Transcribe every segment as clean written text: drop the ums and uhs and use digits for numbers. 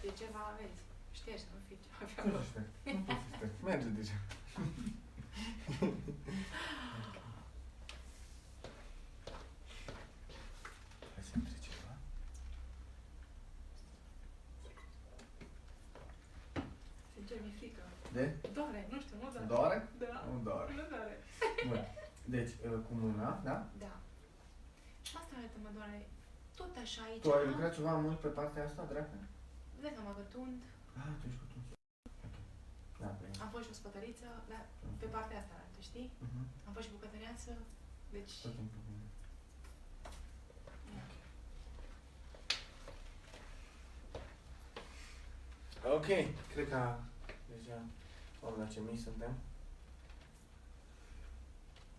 de ceva aveți. Ștergi, nu fi ceva pe Ce acolo. să șterg? Nu pot să șterg. Merge deja. Hai să intre ceva. Sincer, mi-e frică. De? Doare, nu știu, nu doare. Doare? Da. Nu doare. Nu doare. Bun. Deci, cu mâna, da? Da. Și asta arată mă doare tot așa aici. Tu ai lucrat ceva mult pe partea asta, dreapta? Dai seama că tund. Ah, tu ești cu tunț. Ok. Da, pe Am fost și o spătăriță, dar pe partea asta arată, știi? Am fost și bucătăreață, deci... Tot timpul bine. Da. Ok, cred că deja am la ce mii suntem.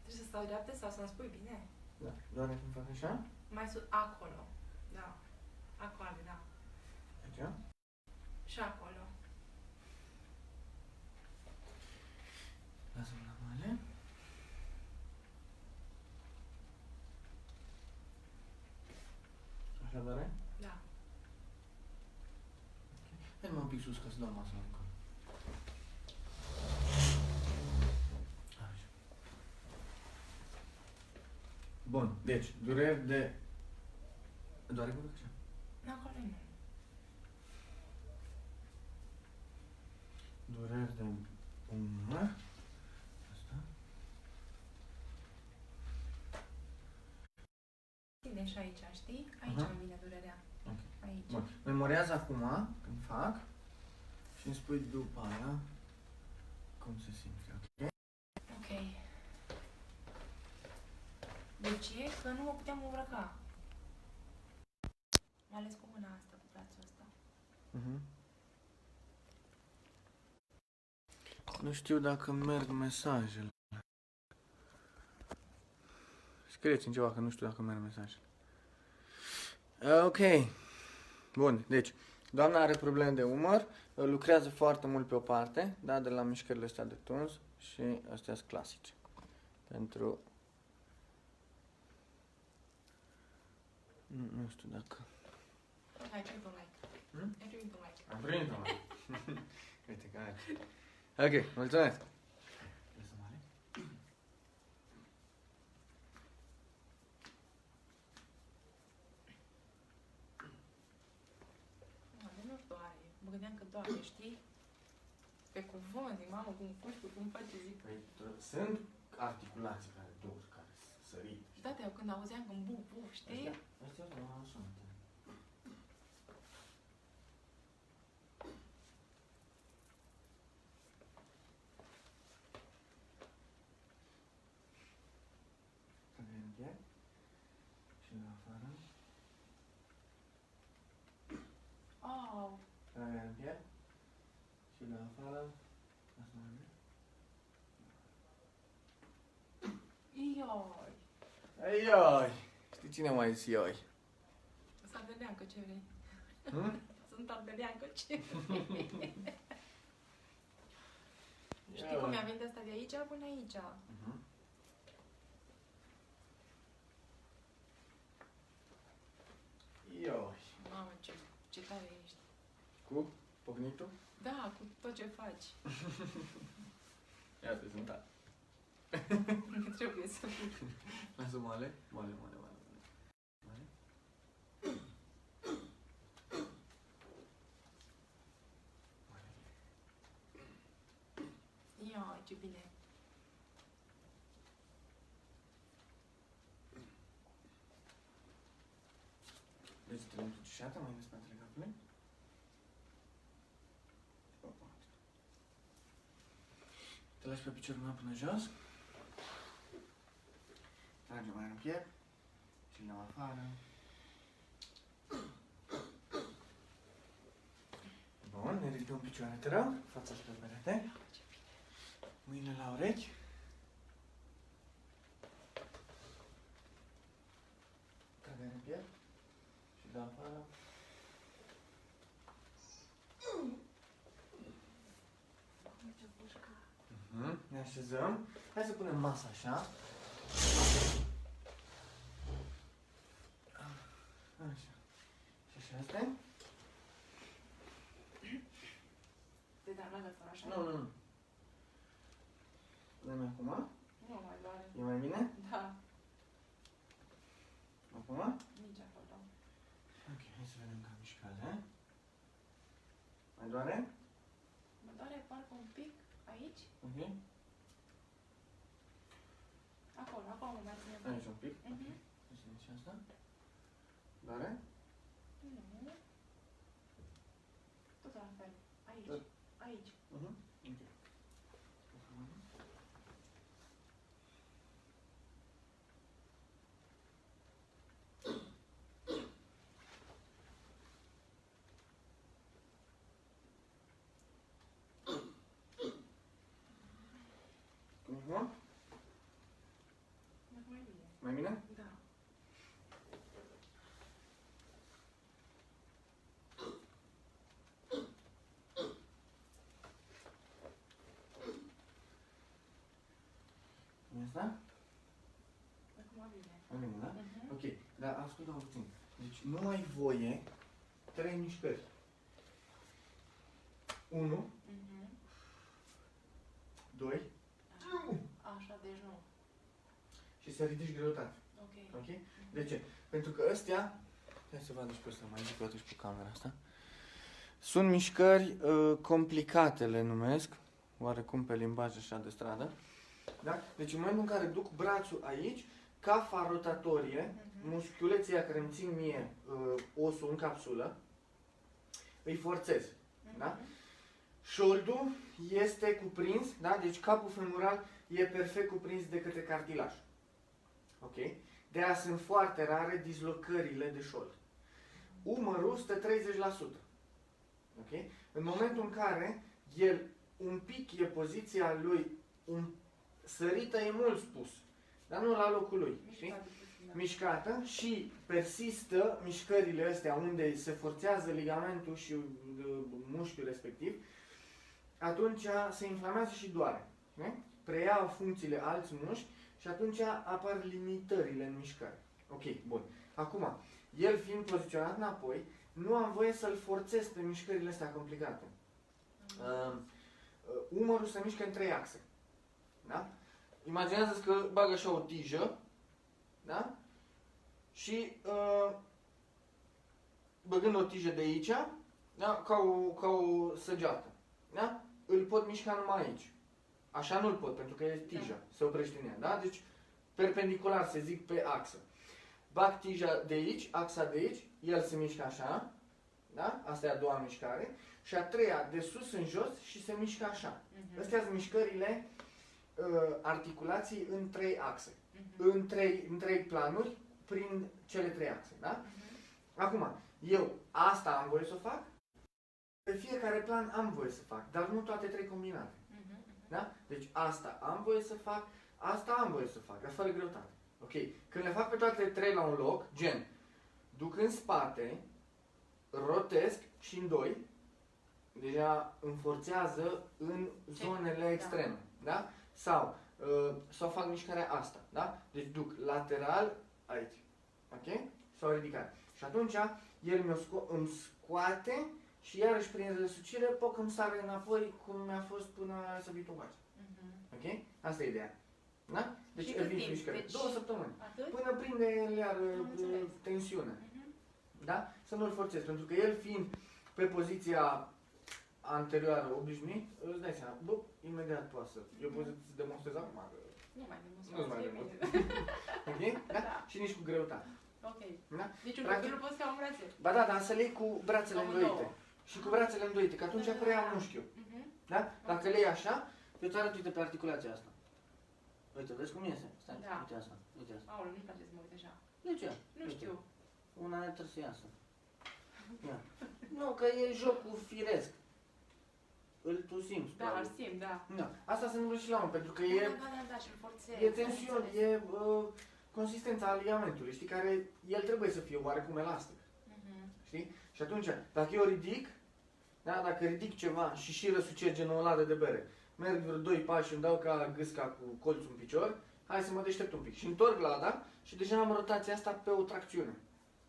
Trebuie să stau dreaptă sau să-mi spui bine? Da, doar cum fac așa? Mai sus, acolo. Da. Acolo, da. Aici? Și acolo. Lasă la male. Așa doare? Da. Hai un pic sus ca să dau masa încolo. Așa. Bun, deci, dureri de... Doare cu așa? Acolo nu. Dureri de umăr. Asta. Ține și aici, știi? Aici îmi vine durerea. Ok. Aici. Bun. Memorează acum, când fac, și îmi spui după aia cum se simte, ok? Ok. De ce? Că nu mă puteam îmbrăca. Mai ales cu mâna asta, cu brațul ăsta. Nu știu dacă merg mesajele. Scrieți-mi ceva că nu știu dacă merg mesajele. Ok. Bun, deci, doamna are probleme de umăr, lucrează foarte mult pe o parte, da, de la mișcările astea de tuns și astea sunt clasice. Pentru... Nu știu dacă... Ai primit un like. Ai primit un like. Am primit-o, mă. Uite că ai. Ok, mulțumesc. Lăsă mare. Nu doare. Mă gândeam că doare, știi? Pe cuvânt, zic, mamă, cum puști, cum faci, zic. Păi, sunt articulații care dor, care sărit. Da, eu când auzeam când buf, buf, știi? Astea sunt așa. Și la afară. Au, Tragere în piept. Și la afară. Asta mai bine. ioi. Ei, ioi! Știi cine mai zis ioi? Sunt ardeleancă, ce vrei? Sunt ardeleancă, ce vrei? Știi cum mi-a venit asta de aici până aici? Ioi! Mamă, ce tare ești. Cu pocnitul? Da, cu tot ce faci. Iată, sunt tare. Trebuie să fii. Lasă moale. Moale, moale, moale. Moale. Ia, ce bine. Deci trebuie tucișată mai în spatele capului. Te lași pe piciorul meu până jos. Trage mai în piept. Și la afară. Bun, ne ridicăm picioare, te rog. Fața spre perete. Mâine la urechi. Trage în piept. Și la afară. Ne așezăm. Hai să punem masa așa. Așa. Și așa asta. așa? Nu, nu, nu. Dă-mi acum. Nu mai doare. E mai bine? Da. Acum? Nici acolo. Ok, hai să vedem ca mișcare. Mai doare? Mă doare parcă un pic aici. Ok. Acolo, acolo mă mai ține. Aici un pic. Mhm. Hai să nici asta. Doare? Nu. Tot la fel. Aici. Da. Aici. Ok. Cum e acum? Mai bine. Mai bine? Da. Cum e asta? Acum bine. Mai bine, da? Mhm. Ok, dar ascultă-mă puțin. Deci nu ai voie 3 mișcări. 1, Mhm. 2 Așa, deci nu. și să ridici greutate. Ok. Ok? De ce? Pentru că ăstea, hai să vadă și pe ăsta, mai zic o dată și pe camera asta. Sunt mișcări complicate, le numesc, oarecum pe limbaj așa de stradă. Da? Deci în momentul în care duc brațul aici, cafa rotatorie, musculeția care îmi țin mie osul în capsulă, îi forțez. Da? Șoldul este cuprins, da? Deci capul femoral e perfect cuprins de către cartilaj. Ok? De aia sunt foarte rare dislocările de șold. Umărul stă 30%. Ok? În momentul în care el un pic e poziția lui, sărită e mult spus, dar nu la locul lui. Știi? Mișcată și persistă mișcările astea unde se forțează ligamentul și mușchiul respectiv, atunci se inflamează și doare. Ne? Preiau funcțiile alți mușchi și atunci apar limitările în mișcare. Ok, bun. Acum, el fiind poziționat înapoi, nu am voie să-l forțez pe mișcările astea complicate. Umărul se mișcă în 3 axe. Da? Imaginează-ți că bagă așa o tijă, da? Și băgând o tijă de aici, da? Ca o săgeată, da? Îl pot mișca numai aici. Așa nu-l pot, pentru că e tija, se oprește în ea, da? Deci perpendicular, se zic, pe axă. Bag tija de aici, axa de aici, el se mișcă așa, da? Asta e a doua mișcare. Și a treia, de sus în jos și se mișcă așa. Astea sunt mișcările articulației în 3 axe. În trei planuri, prin cele 3 axe, da? Acum, eu asta am voie să o fac, pe fiecare plan am voie să fac, dar nu toate 3 combinate. Da? Deci asta am voie să fac, asta am voie să fac, dar fără greutate. Ok? Când le fac pe toate 3 la un loc, gen, duc în spate, rotesc și în 2, deja îmi forțează în zonele extreme. Da? Sau fac mișcarea asta. Da? Deci duc lateral aici. Ok? Sau ridicat. Și atunci el îmi scoate și iarăși prin răsucire pot îmi sare înapoi cum mi-a fost până să vii tu încoace. Ok? Asta e ideea. Da? Deci evit mișcare. Deci 2 săptămâni. atât? Până prinde iar tensiune. Da? Să nu-l forțez. Pentru că el fiind pe poziția anterioară obișnuit, îți dai seama, bă, imediat poate să. Eu pot să-ți demonstrez acum că Nu mai nu-ți mai demonstrez. Ok? Da? Și nici cu greutate. Ok. Da? Deci Practic- nu poți ca un brațe. Ba da, dar să le iei cu brațele Amândouă. îndoite. Și cu brațele îndoite, că atunci preia mușchiul. Da? Dacă le iei așa, eu îți arăt, uite, pe articulația asta. Uite, vezi cum iese? Stai, Da. uite asta, uite asta. Aoleu, nu-mi place să mă uit așa. De ce? Nu Uite. știu. Una trebuie să iasă. Ia. Nu, că e jocul firesc. Tu simți. Da, îl simt, da. Da. Asta se întâmplă și la om, pentru că Da, și îl forțez. e tensiune, e consistența a ligamentului, știi, care el trebuie să fie oarecum elastic. Știi? Și atunci, dacă eu ridic, da, dacă ridic ceva și răsucesc genul ăla de bere, merg vreo 2 pași și îmi dau ca gâsca cu colțul în picior, hai să mă deștept un pic. Și întorc lada și deja am rotația asta pe o tracțiune.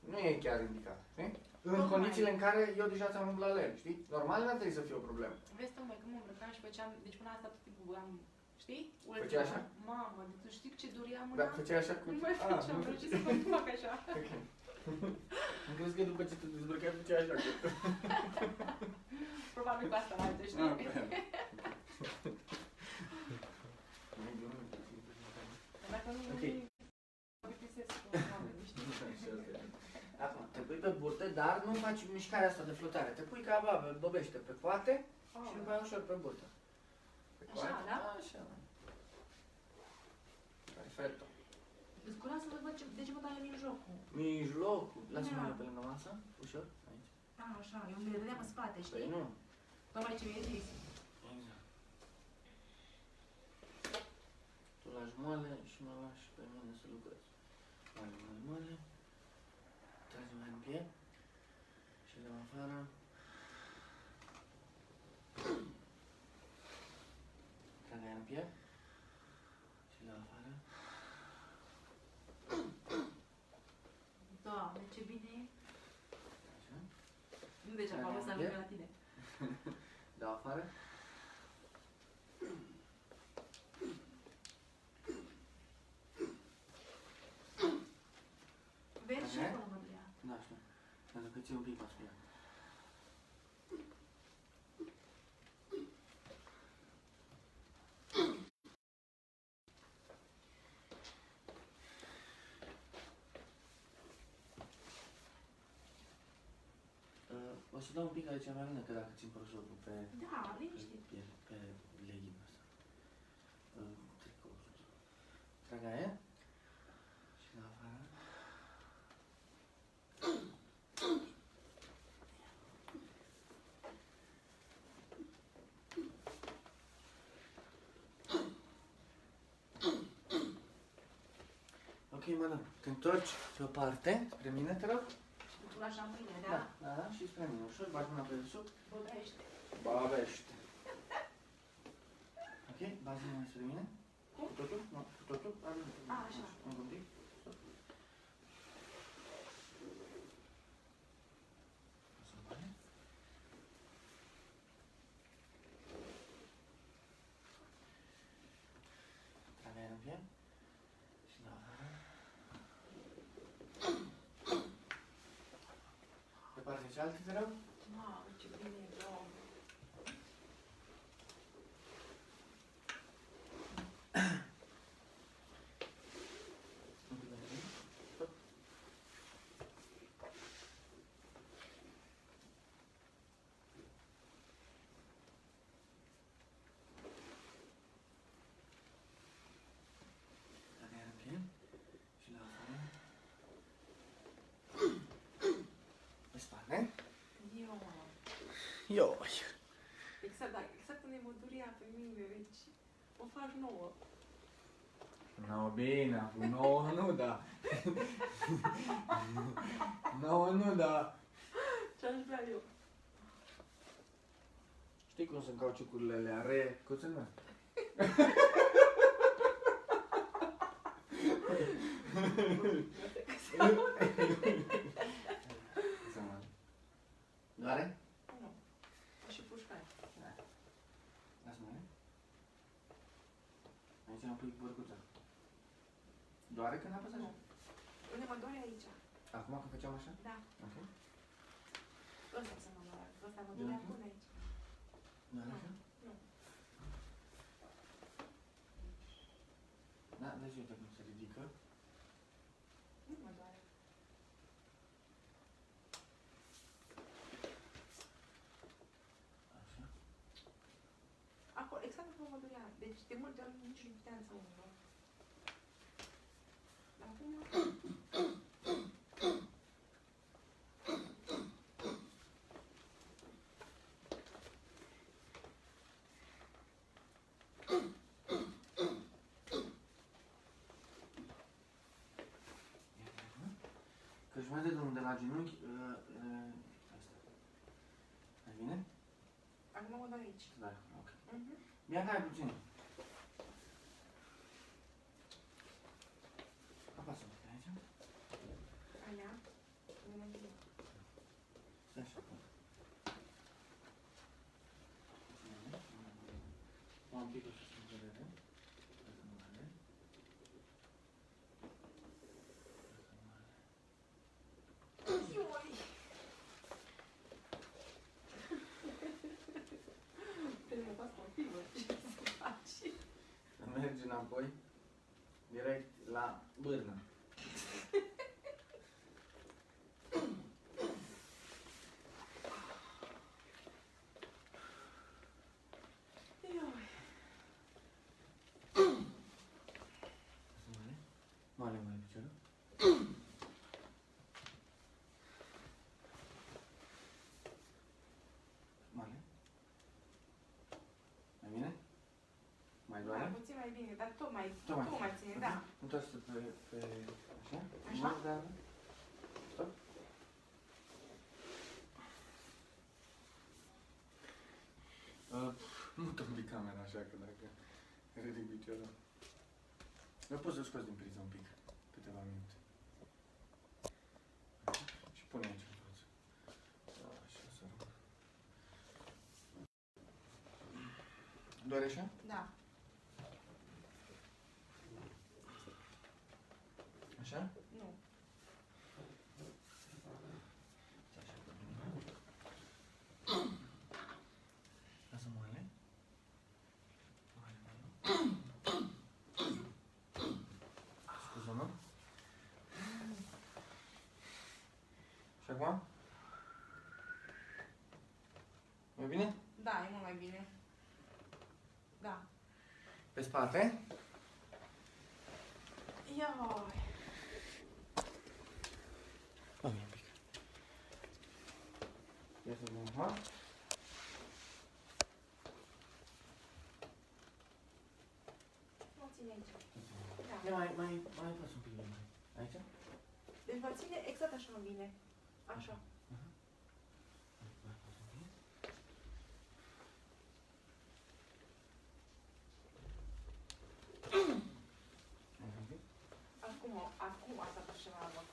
Nu e chiar indicat, știi? în condițiile în care eu deja ți-am umblat la el, știi? Normal n-ar trebui să fie o problemă. Vezi, tocmai că mă îmbrăcam și făceam, deci până asta tot timpul am, știi? Făceai așa? Mamă, de tu știi ce durea mâna? Da, făceai așa cu... Nu mai făceam, vreau ce să fac așa. Ok. Am crezut că după ce te dezbrăcai făceai așa cu... Probabil cu asta mai te știi? Dacă nu, Ok. mă plictisesc cu oamenii, știi? Acum, te pui pe burtă, dar nu faci mișcarea asta de flotare. Te pui ca babă, bobește pe coate și după aia ușor pe burtă. Pe Așa, coate. da? Așa. Perfecto. Îți curat să văd de ce mă dai în mijlocul. Mijlocul. Lasă-mă Da. eu pe lângă masă, ușor, aici. A, așa, eu îmi vedeam în spate, Păi știi? nu. Tocmai ce mi-ai zis. Exact. Tu lași moale și mă lași pe mine să lucrez. Moale, moale, moale. Tragi mai în piept și dăm afară. Trag aia în piept și dăm afară. Doamne, ce bine e. Așa. Nu degeaba am să ajung la tine. Dau afară. Vezi și Așa? acolo mă durea. Da, știu. Pentru că ți-e un pic masculat. O să dau un pic aici mai mine, că dacă țin prosopul pe Da, liniștit. pe legging ăsta. Tricoul sus. Trag aia și dau afară. Ok, madame, te întorci pe o parte, spre mine, te rog? Și tu lași mâine, Da, da? da, și spre mine, ușor, bagi mâna pe sub. Vorbește. Babește. Ok, bagi mâna spre mine. Cu totul? Nu, cu totul? A, așa. Încă un pic. Stop. Asta bine. Trag aer în piept. Și dau afară. Pe partea cealaltă, te rog. Mamă, ce bine e, Doamne. Un pic mai bine. Stop. Trag aer în piept. Și dau afară. Pe spate. Eu, Ioi. exact, da, exact unde mă durea pe mine, deci o faci nouă. No, bine, acum nouă nu, da. Nouă nu, da. Ce-aș vrea eu. Știi cum sunt cauciucurile alea re? Cum se numesc? Doare? Nu. Și pușcani. Lasă-mă, aici am pui bărcuța. Doare când apăs așa? Unde mă doare aici. Acum când făceam așa? Da. Ok. Ăsta să mă doare. Ăsta mă dorea până aici. Doare așa? Nu. Da, deci uite cum se ridică. Nu mă doare. Așa. Acolo, exact acolo mă dorea. Deci de multe ori nici nu puteam să umblă. Dar acum... Că jumătate de drum de la genunchi, asta. Mai bine? Acum mă doare aici. Da, ok. Mhm. Ia hai puțin. Apasă-mă pe aici. Aia. Nu mă doare. pic o să simt durere. Lasă mare. Lasă mare. Ioi! Trebuie să fac motivă. Ce să faci? Să mergi înapoi, direct la bârnă. Ioi! Lasă mare. Mare piciorul. Mare. Mai bine? Mai doare? Mai puțin mai bine, dar tot mai ține, Ok. da. Întoarce-te pe așa. Așa? Da. Stop. Nu tombi camera așa, că dacă ridic piciorul. Eu pot să scoți din priză un pic, câteva minute. Așa. Și pune aici în față. Așa, să rămână. Doare așa? Da. Așa? Nu. Așa, pe mine. Lasă moale. Moale. Scuză-mă. Și acum? Mai bine? Da, e mult mai bine. Da. Pe spate. Ioi! Un pic. Ia să vedem, ha? Mă ține aici. Da. Ia mai pas un pic de mai. Aici? Deci mă ține exact așa îmi vine. Așa. Mai pas un pic. Mai un pic. Acum asta pe ceva la loc.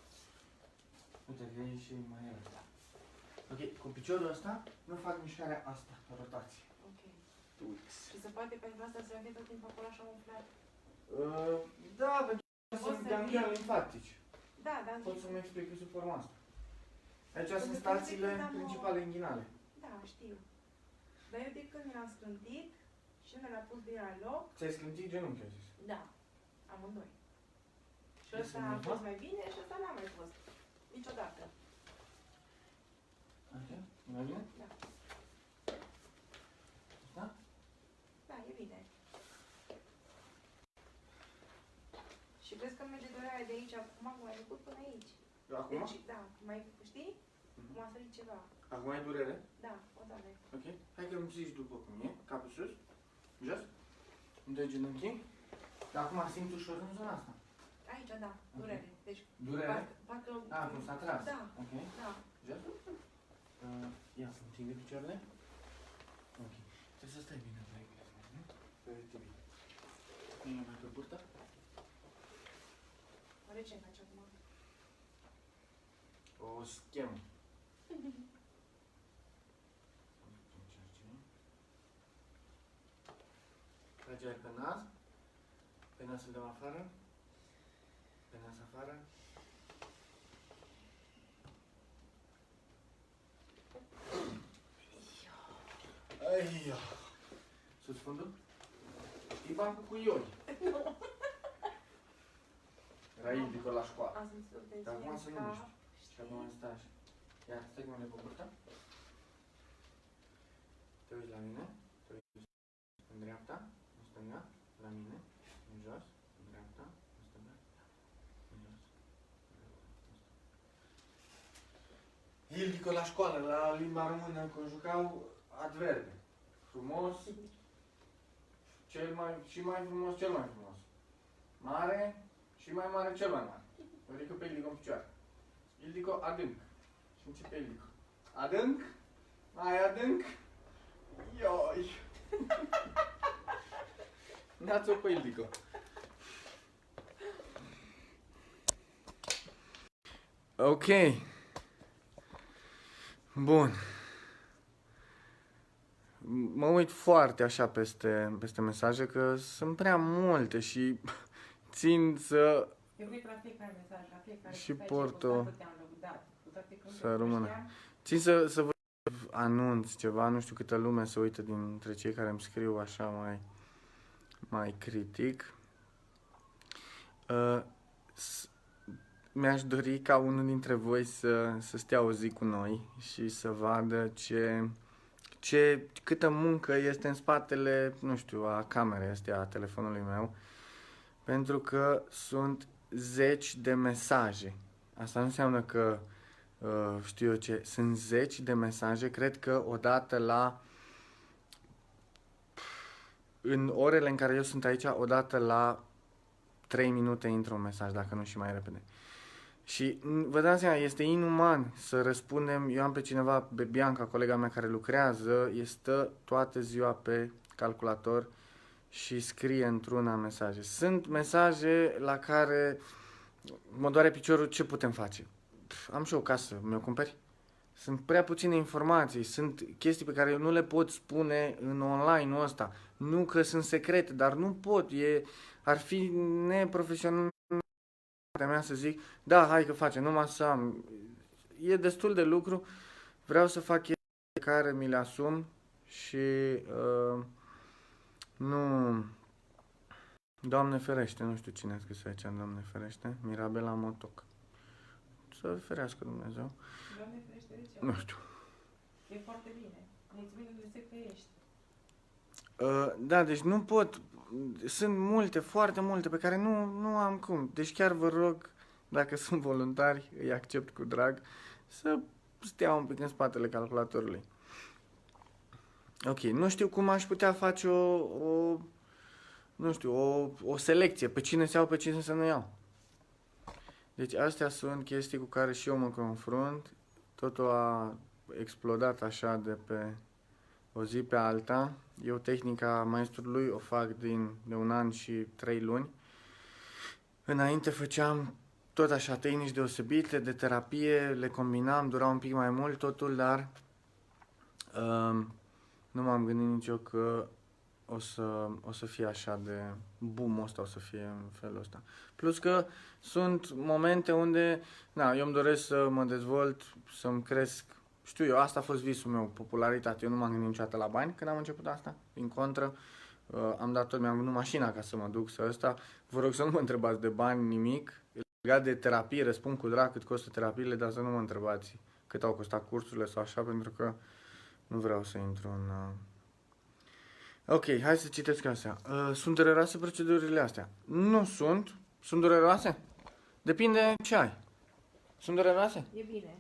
Uite că e și mai rău. Ok, cu piciorul ăsta nu fac mișcarea asta, rotație. Ok. Tu uiți. Și se poate pentru asta să fie tot timpul acolo așa umflat? Da, pentru că Poți sunt să ganglioni vii. limfatici. Da, dar Pot să-mi explic sub forma asta. Aici Pentru sunt că stațiile când am o- principale inghinale. Da, știu. Dar eu de când mi-l-am scrântit și nu l-a pus bine la loc, Ți-ai sclântit genunchi, ai zis. da, amândoi. Și Deci ăsta nu a mai fost fac? mai bine și ăsta n-a mai fost. Niciodată. Așa? E mai bine? Da. Da? Da, e bine. Și crezi că merge durerea de aici acum, cum ai făcut până aici. Acum? Deci, da, mai știi? Mhm. Cum a sărit ceva. Acum ai durere? Da, o doamne. Ok? Hai că îmi zici după cum e. Capul sus. Jos. Îmi dai genunchii. Dar acum simt ușor în zona asta. Aici, da, durere. Deci, Durere? parcă... Cum s-a tras. Da, Ok. da. Jos. Ia, întinde picioarele. Ok. Trebuie să stai bine pe aici. Pe tine. Bine mai pe burtă. Oare ce faci acum? O schemă. Trage aer pe nas. Pe nas îl dăm afară. Pe nas afară. Aia. Sus fundul? Știi bancul cu ioni? Era indico la școală. Am simțit o tensiune Dar acum să nu ca- miști. Și acum stai așa. Ia, stai cu mine pe burtă. Te uiți la mine. Te uiți în dreapta, în stânga, la mine, în jos, în dreapta, în stânga, în jos, în dreapta, în stânga. Ildico la școală, la limba română, conjugau adverbe. Frumos, și mai frumos, cel mai frumos. Mare și mai mare, cel mai mare. Ridică pe Ildico în picioare. Ildico adânc. Și începe Ildico. Adânc, mai adânc. Ioi! Dați-o pe Ildico. Ok. mă uit foarte așa peste mesaje, că sunt prea multe și țin să... Eu uit la fiecare mesaj, la fiecare Și mesaj, porto ce te-am lăudat, cu toate că nu să te rămână. cunoșteam. Țin să vă anunț ceva, nu știu câtă lume se uită dintre cei care îmi scriu așa mai critic. Mi-aș dori ca unul dintre voi să stea o zi cu noi și să vadă câtă muncă este în spatele, nu știu, a camerei astea, a telefonului meu, pentru că sunt zeci de mesaje. Asta nu înseamnă că știu eu ce, sunt zeci de mesaje, cred că în orele în care eu sunt aici, odată la 3 minute intră un mesaj, dacă nu și mai repede. Și vă dați seama, este inuman să răspundem. Eu am pe cineva, pe Bianca, colega mea care lucrează, stă toată ziua pe calculator și scrie într-una mesaje. Sunt mesaje la care mă doare piciorul, ce putem face? Am și o casă, mi-o cumperi? Sunt prea puține informații, sunt chestii pe care eu nu le pot spune în online-ul ăsta. Nu că sunt secrete, dar nu pot, ar fi neprofesional mea să zic, da, hai că facem, numai să am. E destul de lucru, vreau să fac chestii pe care mi le asum și nu... Doamne ferește, nu știu cine a scris aici, Doamne ferește, Mirabela Motoc. Să ferească Dumnezeu. Doamne ferește de ce? Nu știu. E foarte bine. Mulțumim Dumnezeu că ești. Da, deci nu pot. Sunt multe, foarte multe pe care nu am cum. Deci chiar vă rog, dacă sunt voluntari, îi accept cu drag, să stea un pic în spatele calculatorului. Ok, nu știu cum aș putea face o selecție, pe cine să iau, pe cine să nu iau. Deci astea sunt chestii cu care și eu mă confrunt. Totul a explodat așa de pe o zi pe alta. Eu tehnica maestrului o fac de 1 an și 3 luni. Înainte făceam tot așa tehnici deosebite de terapie, le combinam, dura un pic mai mult totul, dar nu m-am gândit nici eu că o să fie așa de boom-ul ăsta, o să fie în felul ăsta. Plus că sunt momente unde, eu îmi doresc să mă dezvolt, să-mi cresc. Știu eu, asta a fost visul meu, popularitate. Eu nu m-am gândit niciodată la bani când am început asta. Din contră, mi-am vândut mașina ca să mă duc să ăsta. Vă rog să nu mă întrebați de bani, nimic. Legat de terapie, răspund cu drag cât costă terapiile, dar să nu mă întrebați cât au costat cursurile sau așa, pentru că nu vreau să intru în... Ok, hai să citesc astea. Sunt dureroase procedurile astea? Nu sunt. Sunt dureroase? Depinde ce ai. Sunt dureroase? E bine.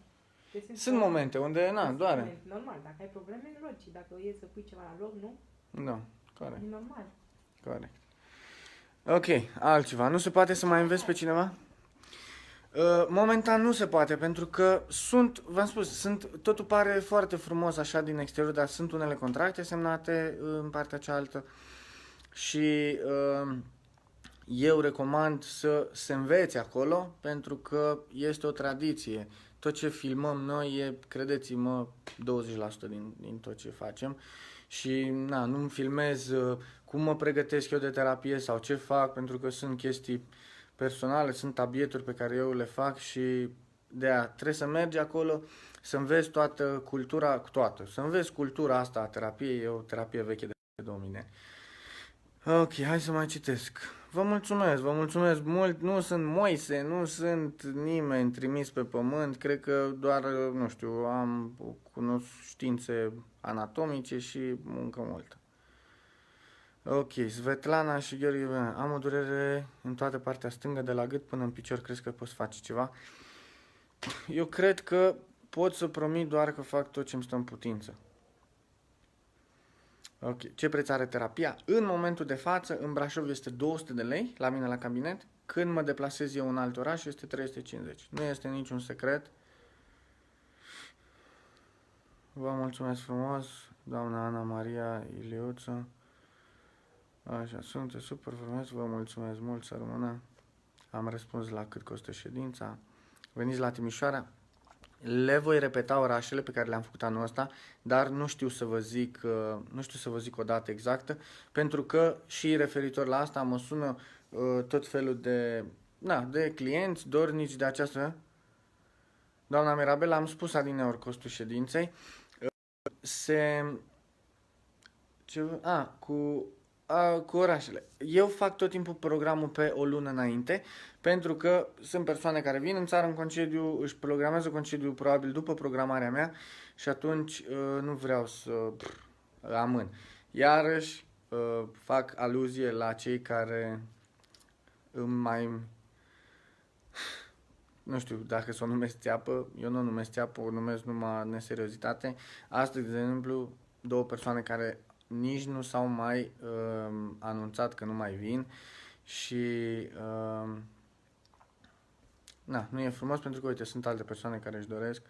Sunt momente unde, doare. Normal, dacă ai probleme, rogi. Dacă e să pui ceva la loc, nu? Da, corect. E normal. Corect. Ok, altceva. Nu se poate să mai înveți pe cineva? Momentan nu se poate, pentru că v-am spus, totul pare foarte frumos așa din exterior, dar sunt unele contracte semnate în partea cealaltă și eu recomand să se învețe acolo, pentru că este o tradiție. Tot ce filmăm noi e, credeți-mă, 20% din tot ce facem și nu-mi filmez cum mă pregătesc eu de terapie sau ce fac, pentru că sunt chestii personale, sunt tabieturi pe care eu le fac și de aia trebuie să mergi acolo, să înveți toată cultura, să înveți cultura asta a terapiei, e o terapie veche de 2000 de ani. Ok, hai să mai citesc. Vă mulțumesc mult, nu sunt Moise, nu sunt nimeni trimis pe pământ, cred că doar, nu știu, am cunoștințe anatomice și muncă multă. Ok, Svetlana și Gheorghe, am o durere în toată partea stângă, de la gât până în picior, crezi că poți face ceva? Eu cred că pot să promit doar că fac tot ce îmi stă în putință. Ok, ce preț are terapia? În momentul de față, în Brașov este 200 de lei, la mine la cabinet. Când mă deplasez eu în alt oraș, este 350. Nu este niciun secret. Vă mulțumesc frumos, doamna Ana Maria Iliuță. Așa, sunteți super frumos, vă mulțumesc mult, să rămână. Am răspuns la cât costă ședința. Veniți la Timișoara. Le voi repeta orașele pe care le-am făcut anul ăsta, dar nu știu să vă zic, o dată exactă, pentru că și referitor la asta mă sună tot felul de clienți dornici de această. Doamna Mirabela, am spus adineori costul ședinței. Se... cu orașele. Eu fac tot timpul programul pe o lună înainte, pentru că sunt persoane care vin în țară în concediu, își programează concediu probabil după programarea mea și atunci nu vreau să amân. Iarăși fac aluzie la cei care îmi mai... Nu știu dacă să o numesc țeapă, eu nu o numesc țeapă, o numesc numai neseriozitate. Astăzi, de exemplu, două persoane care nici nu s-au mai anunțat că nu mai vin și nu e frumos pentru că, uite, sunt alte persoane care își doresc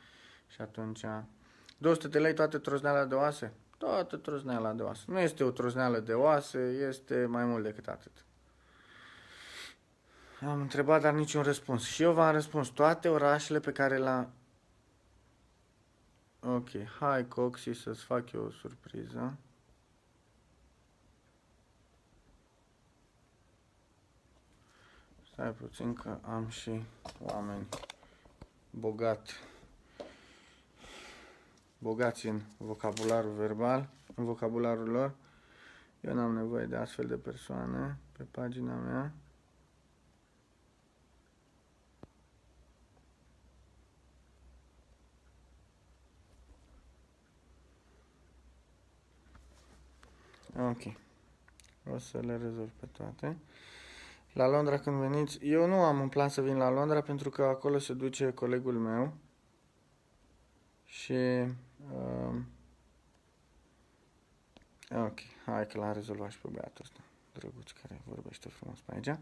și atunci 200 de lei toate trosneala de oase? Toată trosneala de oase. Nu este o trosneală de oase, este mai mult decât atât. Am întrebat, dar niciun răspuns. Și eu v-am răspuns toate orașele pe care Ok, hai Coxy să-ți fac eu o surpriză. Stai puțin că am și oameni bogați în vocabularul verbal, în vocabularul lor. Eu n-am nevoie de astfel de persoane pe pagina mea. Ok. O să le rezolv pe toate. La Londra când veniți, eu nu am un plan să vin la Londra pentru că acolo se duce colegul meu și ok, hai că l-am rezolvat și pe băiatul ăsta drăguț care vorbește frumos pe aici.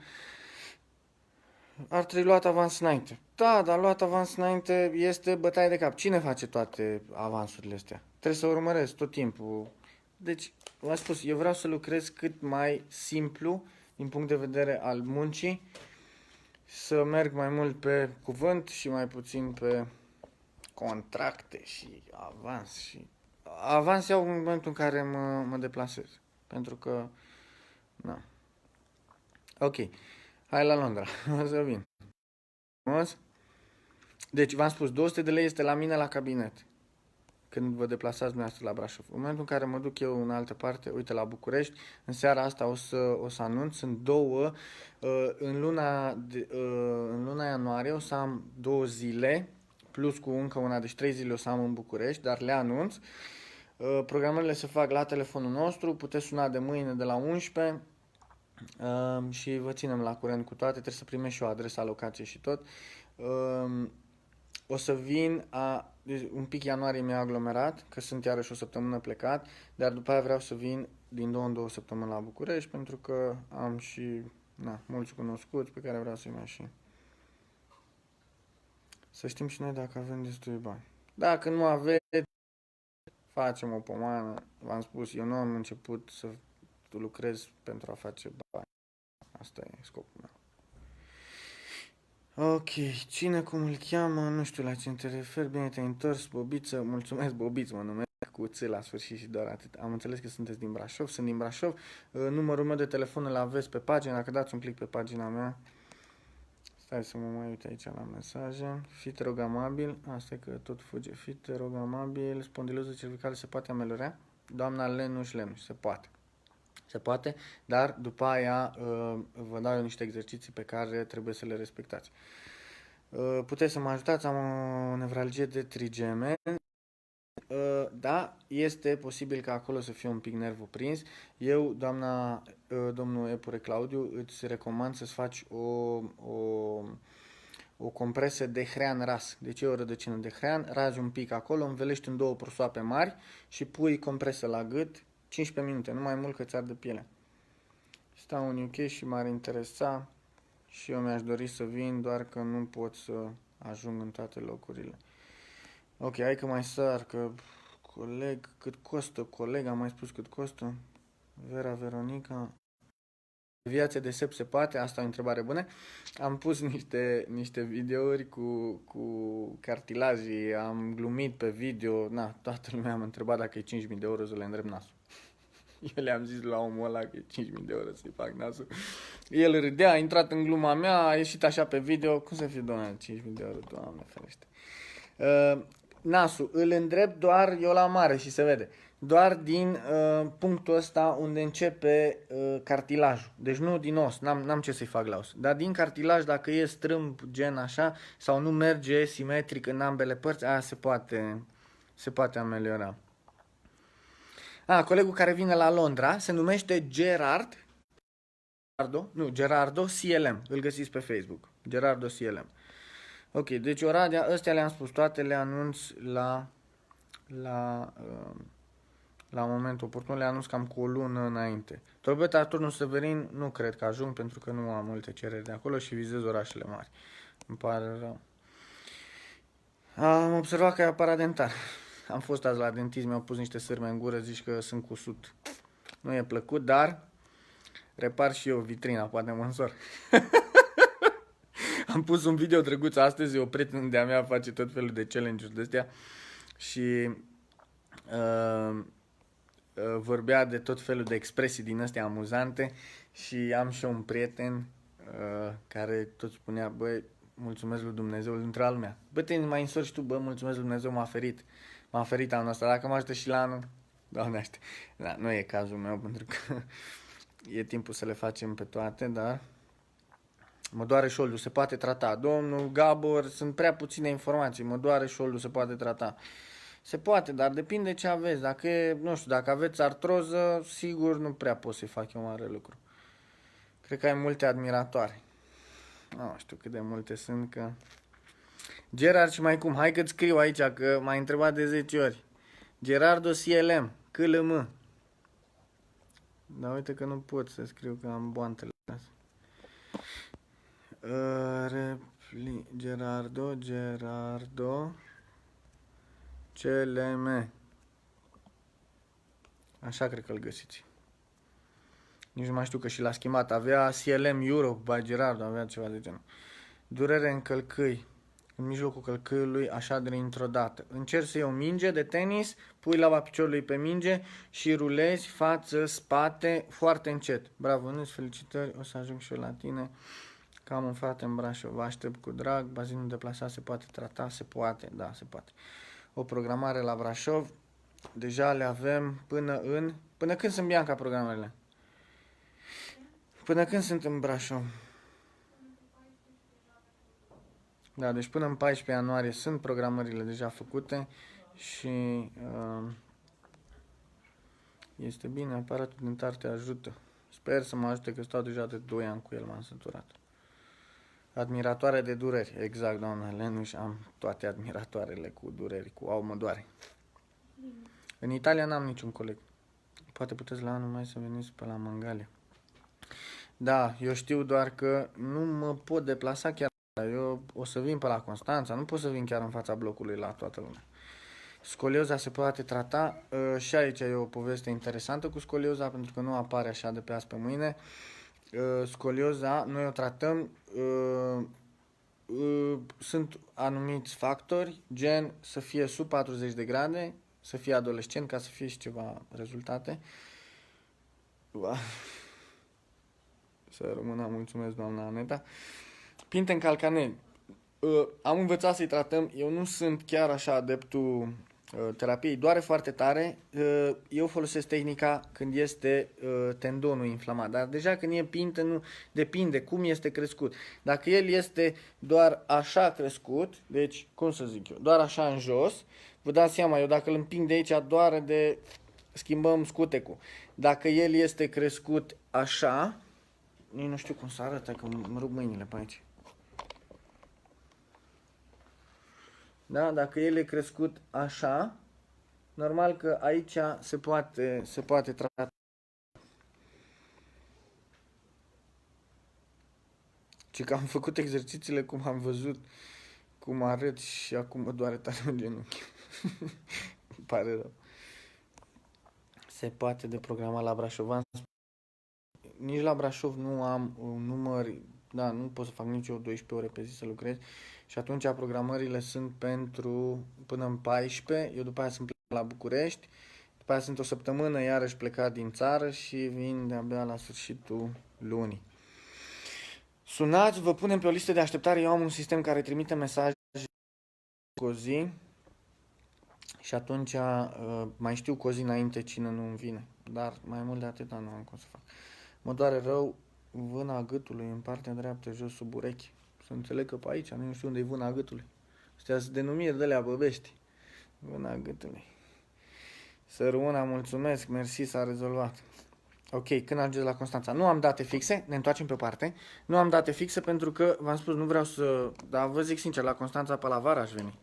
Ar trebui luat avans înainte. Da, dar luat avans înainte este bătaie de cap. Cine face toate avansurile astea? Trebuie să urmăresc tot timpul. Deci, v-am spus, eu vreau să lucrez cât mai simplu din punct de vedere al muncii, să merg mai mult pe cuvânt și mai puțin pe contracte și avans. Și avans iau în momentul în care mă deplasez. Pentru că, Ok, hai la Londra, o să vin. Deci, v-am spus, 200 de lei este la mine la cabinet. Când vă deplasați dumneavoastră la Brașov. În momentul în care mă duc eu în altă parte, uite, la București, în seara asta o să anunț, sunt două, în luna ianuarie o să am 2 zile, plus cu încă una, deci 3 zile o să am în București, dar le anunț. Programările se fac la telefonul nostru, puteți suna de mâine de la 11 și vă ținem la curent cu toate, trebuie să primești și o adresă, locație și tot. O să vin un pic ianuarie mi-a aglomerat, că sunt iarăși o săptămână plecat, dar după aia vreau să vin din 2 în 2 săptămâni la București, pentru că am și mulți cunoscuți pe care vreau să-i mai și. Să știm și noi dacă avem destui bani. Dacă nu aveți, facem o pomană. V-am spus, eu nu am început să lucrez pentru a face bani. Asta e scopul meu. Ok, cine cum îl cheamă, nu știu la ce te referi, bine te-ai întors, Bobiță, mulțumesc, Bobiță mă numesc, cu ț la sfârșit și doar atât. Am înțeles că sunteți din Brașov, sunt din Brașov, numărul meu de telefon îl aveți pe pagină, dacă dați un click pe pagina mea, stai să mă mai uit aici la mesaje, fi te rog amabil, asta e că tot fuge, fi te rog amabil, spondiloză cervicală se poate ameliora? Doamna Lenuș, se poate. Se poate, dar după aia vă dau eu niște exerciții pe care trebuie să le respectați. Puteți să mă ajutați, am o nevralgie de trigeme. Da, este posibil ca acolo să fie un pic nervul prins. Eu, domnul Epure Claudiu, îți recomand să-ți faci o compresă de hrean ras. Deci e o rădăcină de hrean, razi un pic acolo, învelești în 2 prosoape mari și pui compresă la gât, 15 minute, nu mai mult că ți arde pielea. Stau în UK și m-ar interesa și eu mi-aș dori să vin, doar că nu pot să ajung în toate locurile. Ok, hai că mai sar, că cât costă, coleg, am mai spus cât costă, Vera Veronica, Deviație de sept se poate? Asta e o întrebare bună. Am pus niște videouri cu cartilajii, am glumit pe video, na, toată lumea m-a întrebat dacă e 5.000 de euro să le îndrept nasul. Eu le-am zis la omul ăla că e 5.000 de euro să-i fac nasul. El râdea, a intrat în gluma mea, a ieșit așa pe video. Cum să fie, doamne, 5.000 de euro, Doamne ferește. Nasul, îl îndrept doar, eu la mare și se vede, doar din punctul ăsta unde începe cartilajul. Deci nu din os, n-am ce să-i fac la os. Dar din cartilaj, dacă e strâmb gen așa, sau nu merge simetric în ambele părți, aia se poate ameliora. Colegul care vine la Londra se numește Gerardo CLM. Îl găsiți pe Facebook. Gerardo CLM. Ok, deci Oradea, ăstea le-am spus, toate le anunț la momentul oportun, le anunț cam cu o lună înainte. Tolbeta, Turnul Severin, nu cred că ajung pentru că nu am multe cereri de acolo și vizez orașele mari. Îmi pare rău. Am observat că e aparat dentar. Am fost azi la dentist, mi-au pus niște sârme în gură, zici că sunt cusut. Nu e plăcut, dar repar și eu vitrina, poate mă însor. Am pus un video drăguț astăzi, o prietenă de-a mea face tot felul de challenge-uri de-astea și vorbea de tot felul de expresii din astea amuzante și am și eu un prieten care tot spunea, băi, mulțumesc lui Dumnezeu, între al lumea. Bă, te mai însori și tu, bă, mulțumesc lui Dumnezeu, m-a ferit anul ăsta, dacă mă ajută și la anul, Doamne aște. Da, nu e cazul meu, pentru că e timpul să le facem pe toate, dar mă doare șoldul, se poate trata. Domnul Gabor, sunt prea puține informații, mă doare șoldul, se poate trata. Se poate, dar depinde ce aveți. Dacă e, nu știu, dacă aveți artroză, sigur nu prea pot să-i fac eu mare lucru. Cred că ai multe admiratoare. Nu știu cât de multe sunt, că... Gerard și mai cum, hai că-ți scriu aici, că m-ai întrebat de 10 ori. Gerardo CLM, CLM. Dar uite că nu pot să scriu, că am boantele astea. Gerardo CLM. Așa cred că îl găsiți. Nici nu mai știu că și l-a schimbat. Avea CLM Europe by Gerardo, avea ceva de genul. Durere în călcâi. În mijlocul călcâiului, așa dintr-o dată. Încerci să iei o minge de tenis, pui lava piciorului pe minge și rulezi față, spate, foarte încet. Bravo, nu-ți felicitări, o să ajung și eu la tine. Că am un frate în Brașov, vă aștept cu drag, bazinul deplasat se poate trata, se poate, da, se poate. O programare la Brașov, deja le avem până când sunt, Bianca, programările? Până când sunt în Brașov? Da, deci până în 14 ianuarie sunt programările deja făcute și este bine, aparatul dentar te ajută. Sper să mă ajute, că stau deja de 2 ani cu el, m-am săturat. Admiratoare de dureri, exact, doamna Lenuș, am toate admiratoarele cu dureri, au mă doare. În Italia n-am niciun coleg. Poate puteți la anul mai să veniți pe la Mangalia. Da, eu știu doar că nu mă pot deplasa chiar. Eu o să vin pe la Constanța, nu pot să vin chiar în fața blocului la toată lumea. Scolioza se poate trata, și aici e o poveste interesantă cu scolioza, pentru că nu apare așa de pe azi pe mâine. Scolioza, noi o tratăm, sunt anumiți factori, gen să fie sub 40 de grade, să fie adolescent, ca să fie și ceva rezultate. Să rămână, mulțumesc, doamna Aneta. Pinte în calcanel. Am învățat să-i tratăm, eu nu sunt chiar așa adeptul terapiei, doare foarte tare. Eu folosesc tehnica când este tendonul inflamat, dar deja când e pinte, nu depinde cum este crescut. Dacă el este doar așa crescut, deci, cum să zic eu, doar așa în jos, vă dați seama, eu dacă îl împing de aici, doare de schimbăm scutecul. Dacă el este crescut așa, nici nu știu cum să arătă, că mă rup mâinile pe aici. Da? Dacă el e crescut așa, normal că aici se poate trata. Și că am făcut exercițiile cum am văzut, cum arăt și acum mă doare tare în genunchi. Îmi pare rău. Se poate deprograma la Brașov. nici la Brașov nu am un număr, da, nu pot să fac nici eu 12 ore pe zi să lucrez și atunci programările sunt pentru până în 14, eu după aia sunt plecat la București, după aia sunt o săptămână iarăși plecat din țară și vin de-abia la sfârșitul lunii. Sunați, vă punem pe o listă de așteptare, eu am un sistem care trimite mesaje cu o zi și atunci mai știu cu o zi înainte cine nu îmi vine, dar mai mult de atâta nu am cum să fac. Mă doare rău vâna gâtului în partea dreaptă, jos sub urechi. Să înțeleg că pe aici, nu știu unde e vâna gâtului. Astea sunt denumiri de alea băbești. Vâna gâtului. Să rămână, mulțumesc, mersi, s-a rezolvat. Ok, când ajungeți la Constanța? Nu am date fixe, ne întoarcem pe parte. Nu am date fixe pentru că, v-am spus, nu vreau să... Dar vă zic sincer, la Constanța pe la vară aș veni.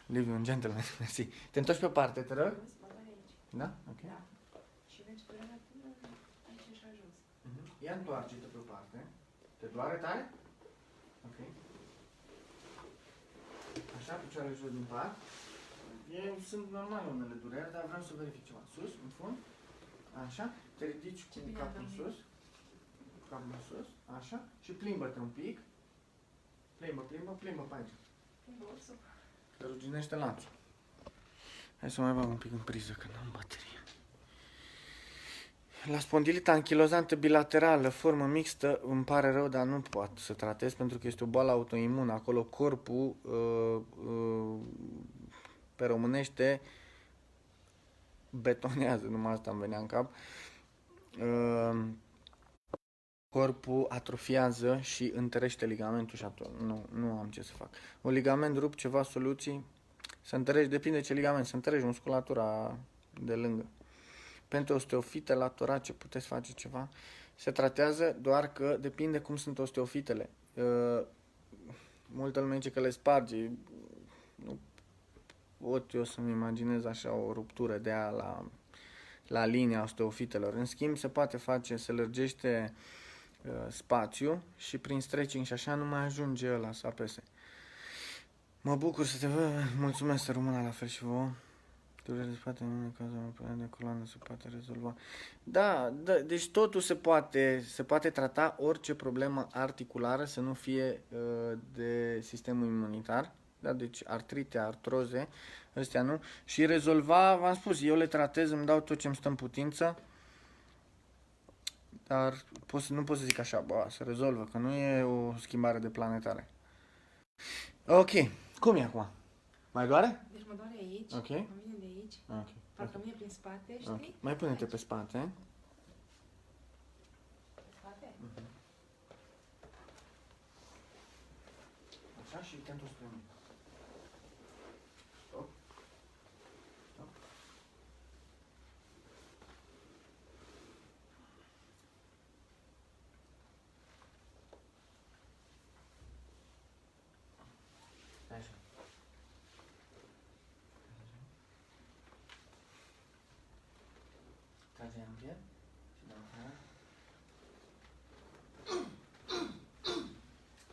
Liviu, un gentleman, mersi. Te întorci pe parte, te rog? Mă doare aici. Da? Ok. Da. Și mergi până până aici și ajuns. Ia întoarce-te pe parte. Te doare tare? Ok. Așa, picioarele jos din pat. Sunt normal unele dureri, dar vreau să verific ceva. Sus, în fund. Așa. Te ridici cu capul în sus. Capul în sus. Așa. Și plimbă-te un pic. Plimbă pe aici. Plimbă ursul. Te ruginește lanțul. Hai să mai bag un pic în priză, că n-am baterie. La spondilita anchilozantă bilaterală, formă mixtă, îmi pare rău, dar nu pot să tratez pentru că este o boală autoimună. Acolo corpul, pe românește, betonează, numai asta îmi venea în cap. Corpul atrofiază și întărește ligamentul și atunci nu am ce să fac. Un ligament rupt, ceva soluții, să întărești, depinde ce ligament, să întărești musculatura de lângă. Pentru osteofite la torace puteți face ceva. Se tratează, doar că depinde cum sunt osteofitele. Multă lume zice că le sparge. Nu pot eu să-mi imaginez așa o ruptură de aia la linia osteofitelor. În schimb, se poate face, se lărgește spațiu și prin stretching și așa nu mai ajunge ăla să apese. Mă bucur să te văd, mulțumesc, să rămână la fel și vouă. Durere de spate, în cazul de coloană se poate rezolva. Da, deci totul se poate trata, orice problemă articulară să nu fie de sistemul imunitar. Da, deci artrite, artroze, astea nu. Și rezolva, v-am spus, eu le tratez, îmi dau tot ce îmi stă în putință. Dar nu pot să zic așa, se rezolvă, că nu e o schimbare de planetare. Ok, cum e acum? Mai doare? Deci mă doare aici, Ok. mă vine de aici, Ok. parcă mine prin spate, știi? Okay. Mai pune-te pe spate. Pe spate? Așa și te întorci spre mine. Stop. Stop. Așa. Trage în piept și dăm afară.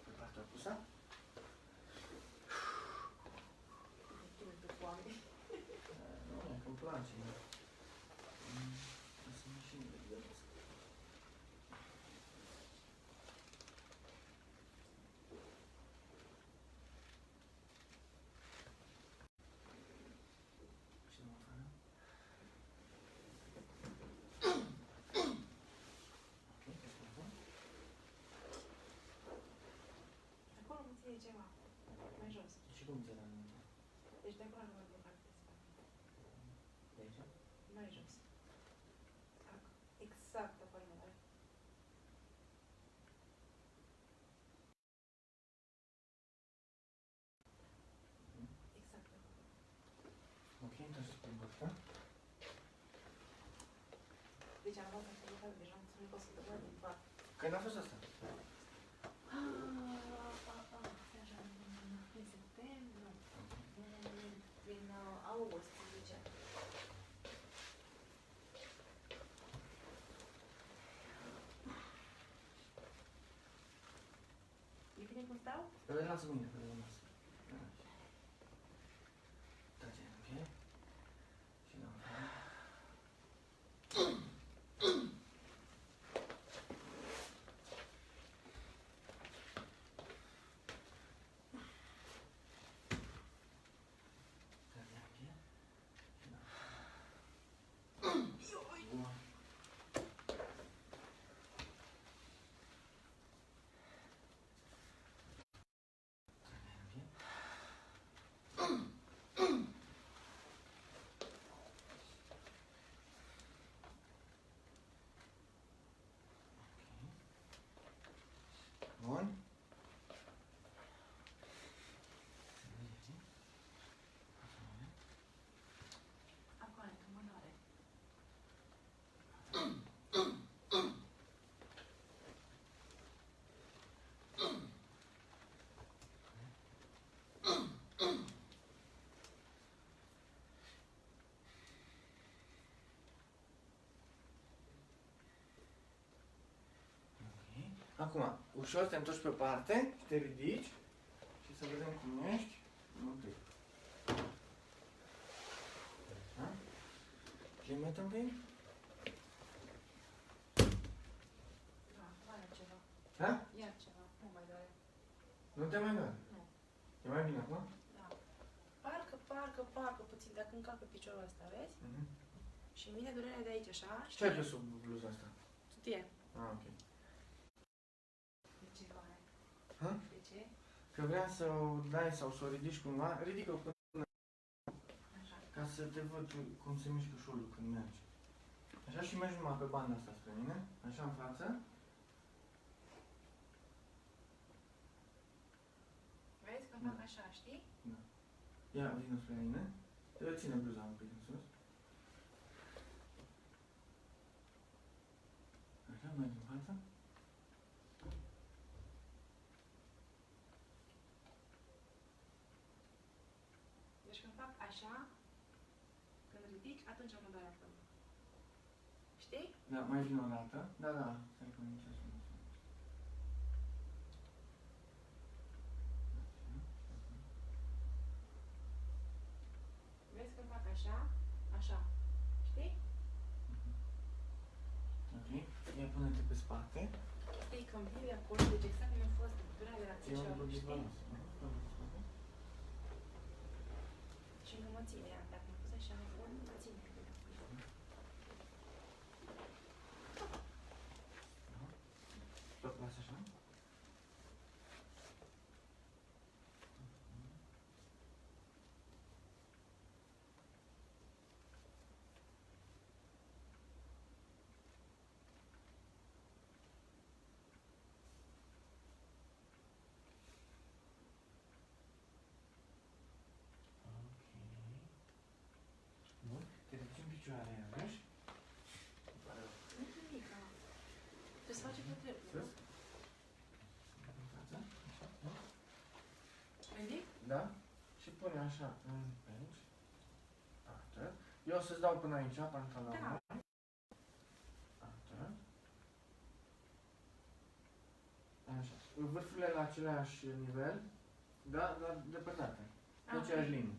Pe partea opusă. De foame. Nu, e că îmi place. Să mă și gândesc. Și dăm afară. Acolo nu ție ceva, mai jos. Și cum ți-era minte? Deci de acolo nu mă fac de spate. De aici? Mai jos. Exact acolo mă doare. Exact acolo. Ok, întoarce pe burtă. Deci am luat activitate deja, am ținut o săptămână din fapt. Când a fost asta? Așa, în septembrie, din august, zice. E bine cum stau? Lasă mine, lasă. Trage în piept și dăm afară. Acum, ușor te întorci pe o parte și te ridici și să vedem cum ești. Ok. Așa. Plimbă-te un pic. Da, mai ia ceva. Da? Ia ceva, nu mai doare. Nu te mai doare? Nu. E mai bine acum? Da. Parcă puțin, dacă încalc pe piciorul ăsta, vezi? Mhm. Și îmi vine durerea de aici, așa, Ce ai pe sub bluza asta? Știe. Ah, ok. De ce oare? Ha? De ce? Că vrea să o dai sau să o ridici cumva, ridică-o până Așa. ca să te văd cum se mișcă șolul când mergi. Așa și mergi numai pe banda asta spre mine, așa în față. Vezi că fac așa, știi? Ia, vină spre mine. Te ține bluza un pic în sus. Așa, mergi în față. Deci când fac așa, când ridici, atunci mă doare acolo. Știi? Da, mai vine o dată. Da, da, stai că nici așa. Vezi când fac așa, așa. Știi? Ok. Ia pune-te pe spate. Știi că îmi vine acolo, deci exact mi-a fost durerea de la Ia un picior, pic de știi? balans. Și nu mă ține, iar dacă mă pus așa, nu mă ține. Stop, lasă așa. Bun. Te ridici în picioare, iarăși. Nu e nimic, trebuie să face pe dreptul, nu? Sus. În față. Așa. Da? Ridic? Da? Și pune așa în aici. Atât. Eu o să-ți dau până aici, pantalonul. Da. Atât. Așa. Vârfurile la același nivel. Da, dar depărtate. Pe Ah, aceeași ok. linie.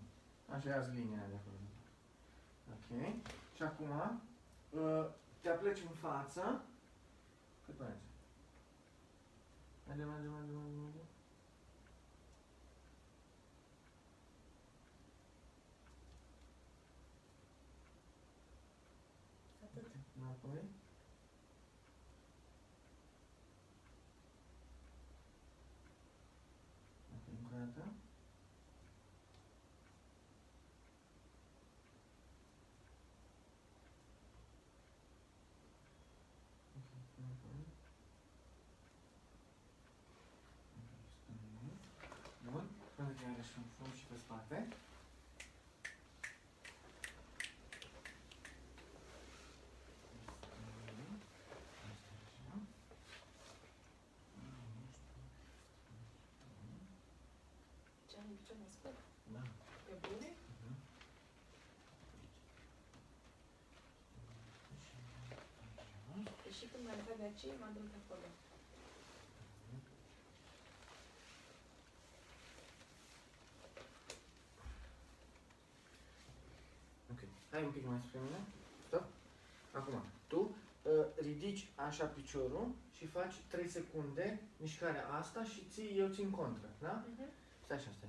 Așa ia linia de acolo. Ok. Și acum te apleci în față. Cât merge? Merge. Atât. Înapoi. Ok, încă o dată. Ok, înapoi. Ok, stângă. Bun. Pune-te iarăși în fund și pe spate. Ce am în picior mă scurg? Da. Pe bune? Deci și când m-am intrat de aici, m-am dus acolo. Ok. Hai un pic mai spre mine. Stop. Acum, tu ridici așa piciorul și faci 3 secunde mișcarea asta și eu țin contra, da? Stai așa, stai.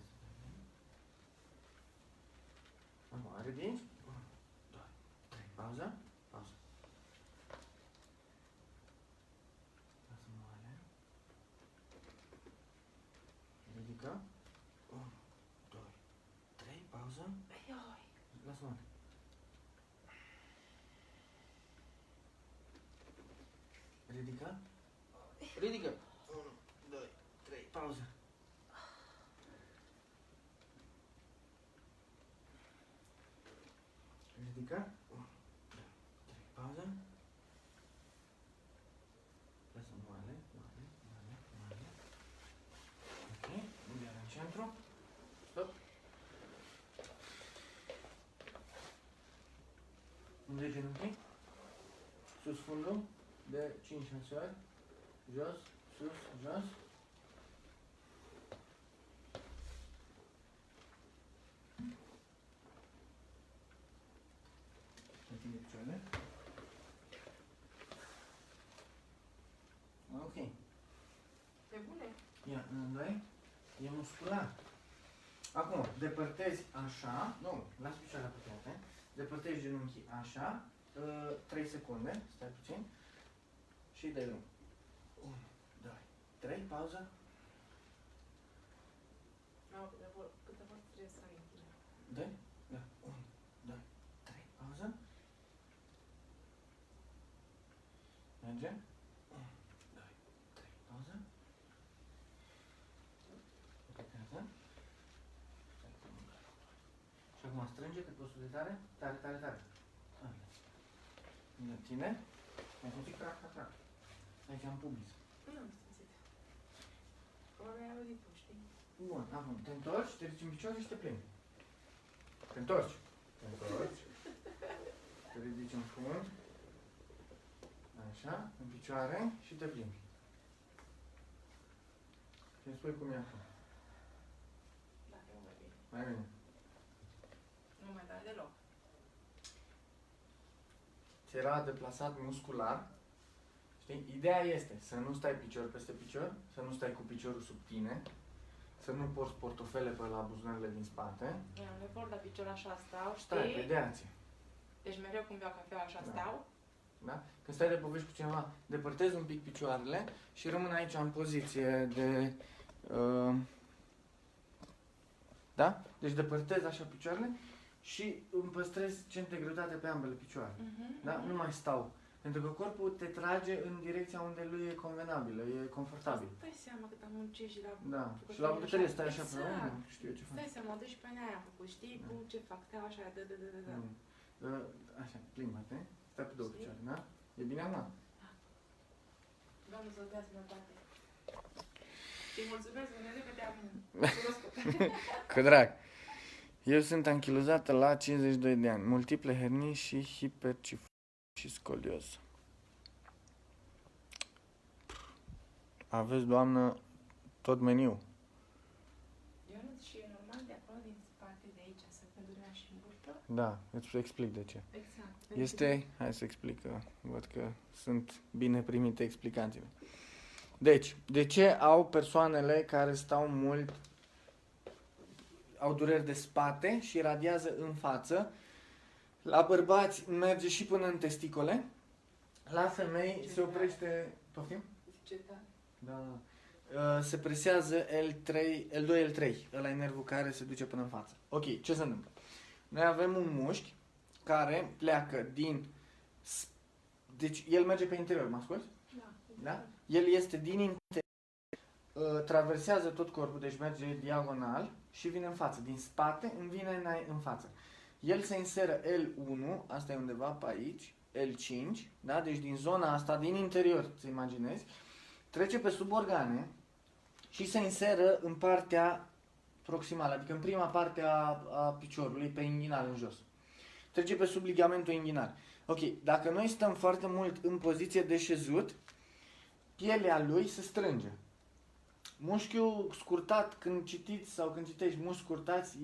Acum, ridici. 1, 2, 3. Pauză. Pauză. Lasă moale. Ridică. 1, 2, 3. Pauză. Aioi! Lasă moale. Ridică. Ridică. 1, 2, 3. Pauză. Ridică. 1, 2, 3. Pauză. Lasă moale. Ok. Iar în centru. Stop. Unde genunchi? Sus fundul. De 5-6 ori. Jos. sus, jos. Întinde picioarele. Ok. Pe bune? Ia, înădoi. E muscular. Acum, depărtezi așa, nu, las picioarele apropiate, depărtezi genunchii așa, 3 secunde, stai puțin, și dai drum. 1, 2, 3, pauză. Câte vor trebuie să întinde? 2, da, 1, 2, 3, pauză. Merge. 1, 2, 3, pauză. Repetează. Și acum strânge cât poți de tare, tare, tare, tare. Tine, mai simțit crac, crac, crac. Aici am pubis. Nu am simțit. Probabil ai auzit tu, știi? Bun, acum te întorci, te ridici în picioare și te plimbi. Te întorci. Te întorci. Te ridici în fund. Așa, în picioare și te plimbi. Și îmi spui cum e acum. Dacă e mai bine. Mai bine. Nu mai dai deloc. Ți era deplasat muscular. Știi? Ideea este să nu stai picior peste picior, să nu stai cu piciorul sub tine, să nu porți portofele pe la buzunarele din spate. Eu nu le port la picior, așa stau, știi? Stai, pe deație. Deci mereu când beau cafea, așa Da. stau. Da? Când stai de povești cu cineva, depărtezi un pic picioarele și rămân aici în poziție de... da? Deci depărtezi așa picioarele și îmi păstrez centru de greutate pe ambele picioare. Da? Nu mai stau. Pentru că corpul te trage în direcția unde lui e convenabilă, e confortabil. Dai seama cât am muncit și la... Da. Și la bucătărie stai așa pe Exact. nu știu eu ce fac. Dai seama, deci pe aia am făcut, știi? Da. Cum ce fac, te așa, da. Așa, plimbă-te. Stai pe două Știi? picioare, da? E bine acum? Doamne să-ți dea sănătate. Și mulțumesc, Dumnezeu, că te-am cunoscut. Că drag. Eu sunt anchilozată la 52 de ani. Multiple hernii și hipercifoză și scolioză. Aveți, doamnă, tot meniu. Ionuț, și e normal de acolo, din spate, de aici, să te durea și în burtă? Da, îți explic de ce. Exact. Este, hai să explic, că văd că sunt bine primite explicațiile. Deci, de ce au persoanele care stau mult, au dureri de spate și radiază în față? La bărbați merge și până în testicole, la femei se oprește, poftim? Ce tare. Da. Se presează L2, L3, ăla e nervul care se duce până în față. Ok, ce se întâmplă? Noi avem un mușchi care pleacă din... Deci el merge pe interior, mă asculți? Da? El este din interior, traversează tot corpul, deci merge diagonal și vine în față. Din spate îmi vine în față. El se inseră L1, asta e undeva pe aici, L5, da? Deci din zona asta, din interior, să imaginezi, trece pe sub organe și se inseră în partea proximală, adică în prima parte a piciorului, pe inghinal în jos. Trece pe sub ligamentul inghinal. Ok, dacă noi stăm foarte mult în poziție de șezut, pielea lui se strânge. Mușchiul scurtat, când citiți sau când citești mușchi scurtați,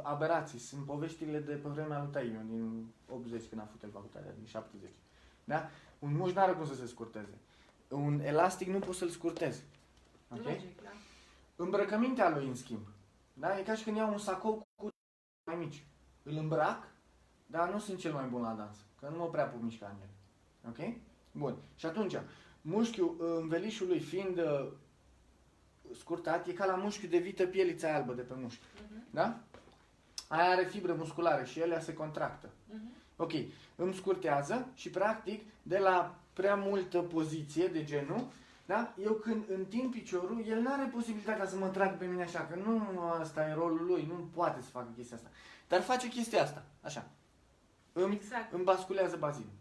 aberații, sunt poveștile de pe vremea lui Taimiu, din 80, când a făcut el facultatea, din 70. Da? Un mușchi n-are cum să se scurteze. Un elastic nu poți să-l scurtezi. Okay? Logic, da. Îmbrăcămintea lui, în schimb. Da? E ca și când iau un sacou cu mai mici. Îl îmbrac, dar nu sunt cel mai bun la dans, că nu mă prea pot mișca în el. Ok? Bun. Și atunci, mușchiul învelișului fiind scurtat, e ca la mușchiul de vită pielița albă de pe mușchi. Da? Aia are fibre musculare și ele se contractă. Ok. Îmi scurtează și practic de la prea multă poziție de genul, da? Eu când întind piciorul, el nu are posibilitatea să mă trag pe mine așa, că nu asta e rolul lui, nu poate să facă chestia asta. Dar face chestia asta, așa. Îmi basculează bazinul.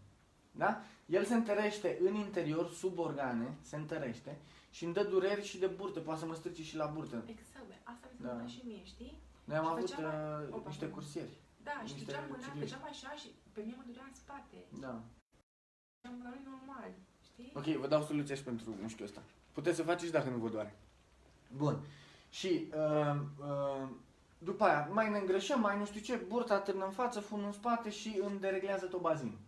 Da? El se întărește în interior, sub organe, se întărește și îmi dă dureri și de burtă, poate să mă strice și la burtă. Exact, asta mi se întâmplă și mie, știi? Noi am Și avut făceam niște cursieri. Da, și niște duceam mâna, cicliști. făceam așa și pe mine mă durea în spate. Da. Și am la noi normal, știi? Ok, vă dau soluția și pentru mușchiul ăsta. Puteți să faceți dacă nu vă doare. Bun. Și după aia mai ne îngrășăm, mai nu știu ce, burta târnă în față, fundul în spate și îmi dereglează tot bazinul.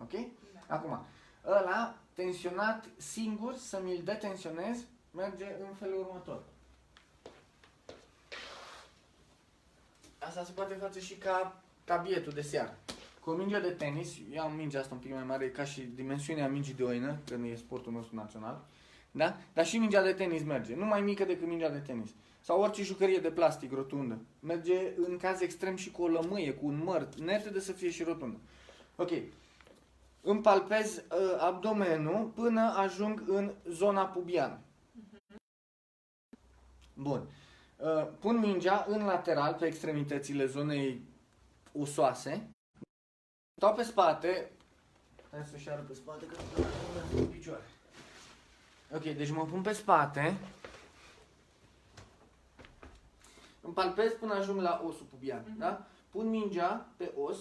Ok? Da. Acum, ăla tensionat singur, să mi-l detensionez, merge în felul următor. Asta se poate face și ca bietul de seară. Cu o minge de tenis, eu am mingea asta un pic mai mare, ca și dimensiunea mingii de oină, că e sportul nostru național, da? Dar și mingea de tenis merge, nu mai mică decât mingea de tenis. Sau orice jucărie de plastic rotundă. Merge în caz extrem și cu o lămâie, cu un măr, n-ar trebui să fie și rotundă. Ok. Îmi palpez abdomenul până ajung în zona pubiană. Bun. Pun mingea în lateral, pe extremitățile zonei osoase. Stau pe spate. Hai să-și arăt pe spate că nu pe picioare. Ok, deci mă pun pe spate. Îmi palpez până ajung la osul pubian. Da? Pun mingea pe os.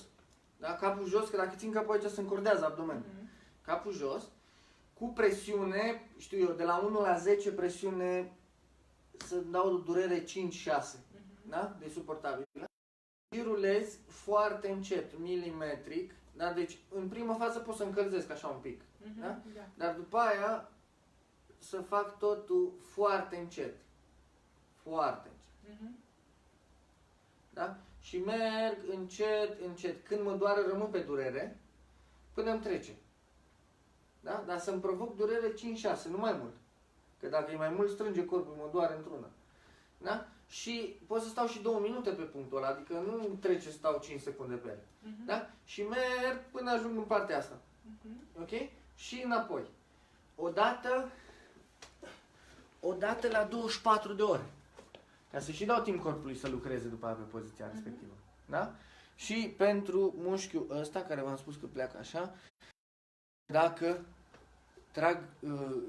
Da? Capul jos, că dacă țin capul aici se încordează abdomenul. Capul jos. Cu presiune, știu eu, de la 1 la 10 presiune să dau durere 5-6. Da? Deci suportabil. Și rulez foarte încet, milimetric. Da? Deci în prima fază pot să încălzesc așa un pic. Da? Da. Dar după aia să fac totul foarte încet. Foarte încet. Da? Și merg încet, încet. Când mă doare, rămân pe durere până îmi trece. Da? Dar să-mi provoc durere 5-6, nu mai mult. Că dacă e mai mult, strânge corpul, mă doare într-una. Da? Și pot să stau și 2 minute pe punctul ăla, adică nu îmi trece să stau 5 secunde pe el. Da? Și merg până ajung în partea asta. Ok? Și înapoi. Odată la 24 de ore. Ca să și dau timp corpului să lucreze după aia pe poziția respectivă. Da? Și pentru mușchiul ăsta, care v-am spus că pleacă așa, dacă trag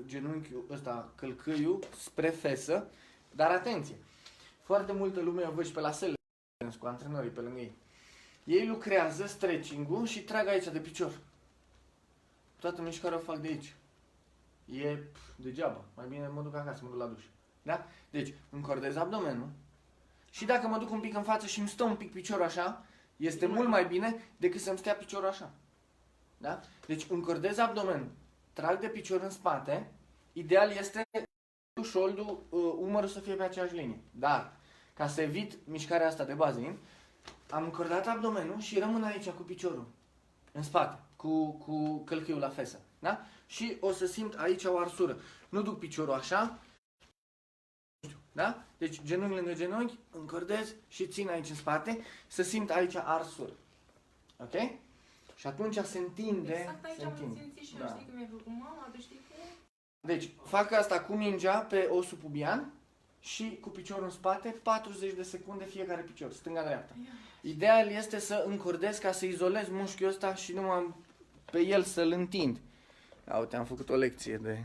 genunchiul ăsta, călcâiul, spre fesă, dar atenție! Foarte multă lume o văd și pe la sele cu antrenorii pe lângă ei. Ei lucrează stretching-ul și trag aici de picior. Toată mișcarea o fac de aici. E degeaba. Mai bine mă duc acasă, mă duc la duș. Da? Deci, încordez abdomenul și dacă mă duc un pic în față și îmi stă un pic piciorul așa, este mult mai bine decât să-mi stea piciorul așa. Da? Deci, încordez abdomenul, trag de picior în spate, ideal este șoldul, umărul să fie pe aceeași linie. Dar, ca să evit mișcarea asta de bazin, am încordat abdomenul și rămân aici cu piciorul în spate, cu călcâiul la fesă. Da? Și o să simt aici o arsură. Nu duc piciorul așa. Da? Deci genunchi lângă genunchi, încordez și țin aici în spate, să simt aici arsură. Ok? Și atunci se întinde. Exact aici se am întinde. simțit și eu, știi că mi-ai făcut mama, tu știi cum? Deci, fac asta cu mingea pe osul pubian și cu piciorul în spate, 40 de secunde fiecare picior, stânga-dreapta. Ideal este să încordez ca să izolez mușchiul ăsta și numai pe el să-l întind. Ia uite, am făcut o lecție de...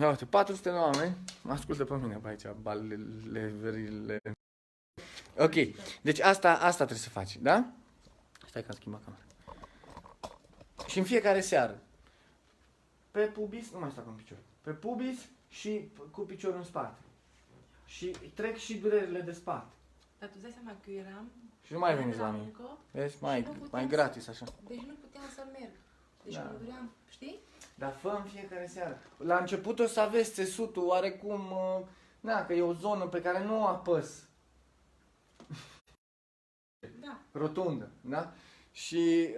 Ia uite, 400 de oameni mă ascultă pe mine pe aici, baleverile. Ok, deci asta trebuie să faci, da? Stai că am schimbat camera. Și în fiecare seară, pe pubis, nu mai stau cu un picior, pe pubis și cu piciorul în spate. Și trec și durerile de spate. Dar tu îți dai seama că eu eram... Și nu mai veniți la mine. muncă, Vezi, și nu mai puteam gratis așa. Deci nu puteam să merg. Deci Da. mă duream, știi? Dar fă în fiecare seară. La început o să aveți țesutul oarecum, că e o zonă pe care nu o apăs. Da. Rotundă, da? Și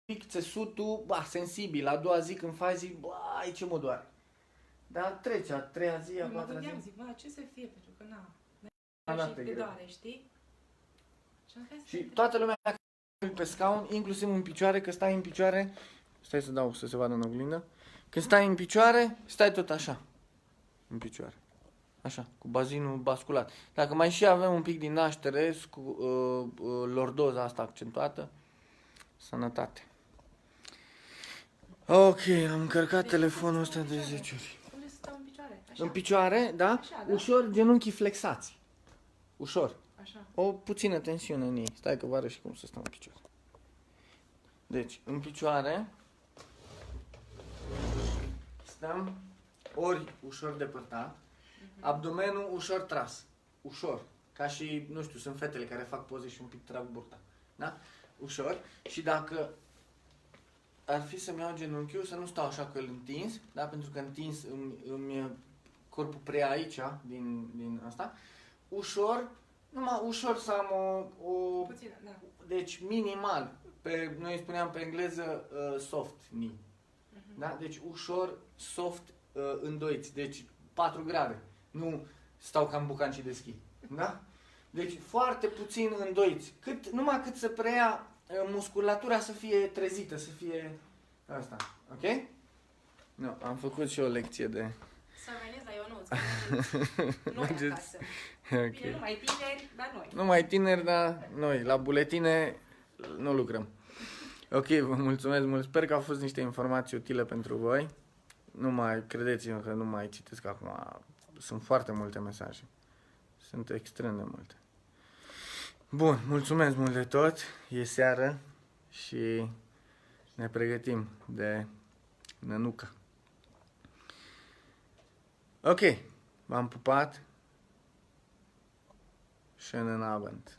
pic țesutul, sensibil. A doua zi când faci, zic, ai ce mă doare. Dar trece, a treia zi, a Mă patra gândeam, zi. zic, ce să fie, pentru că Da, și te te greu. doare, știi? Și am zis, Și toată lumea pe scaun, inclusiv în picioare, că stai în picioare, stai să dau să se vadă în oglindă, când stai în picioare, stai tot așa, în picioare, așa, cu bazinul basculat. Dacă mai și avem un pic din naștere, cu lordoza asta accentuată, sănătate. Ok, am încărcat Deci, telefonul să ăsta stau de în 10 ori. unde să stau în picioare? Așa? În picioare, da? Așa, da? Ușor genunchii flexați. Ușor. Așa. O puțină tensiune în ei. Stai că vă arăt și cum să stau în picioare. Deci, în picioare stăm ori ușor depărtat, abdomenul ușor tras. Ușor. Ca și, nu știu, sunt fetele care fac poze și un pic trag burta. Da? Ușor. Și dacă ar fi să-mi iau genunchiul, să nu stau așa cu el întins, da? Pentru că întins îmi corpul prea aici, din asta. Ușor, numai ușor să am o Puțin, da. deci minimal. Noi spuneam pe engleză soft knee. Da? Deci ușor, soft, îndoiți. Deci 4 grade. Nu stau ca în bucancii de schi. Da? Deci foarte puțin îndoiți. Numai cât să preia musculatura să fie trezită, să fie asta. Ok? No, am făcut și o lecție de... Să veniți la Ionuț, că noi Mergeți. acasă. Okay. Bine, numai tineri, dar noi. Nu mai tineri, dar noi la buletine nu lucrăm. Ok, vă mulțumesc mult. Sper că au fost niște informații utile pentru voi. Nu mai, credeți-mă că nu mai citesc acum. Sunt foarte multe mesaje. Sunt extrem de multe. Bun, mulțumesc mult de tot. E seară și ne pregătim de nănucă. Ok, v-am pupat. Schönen Abend.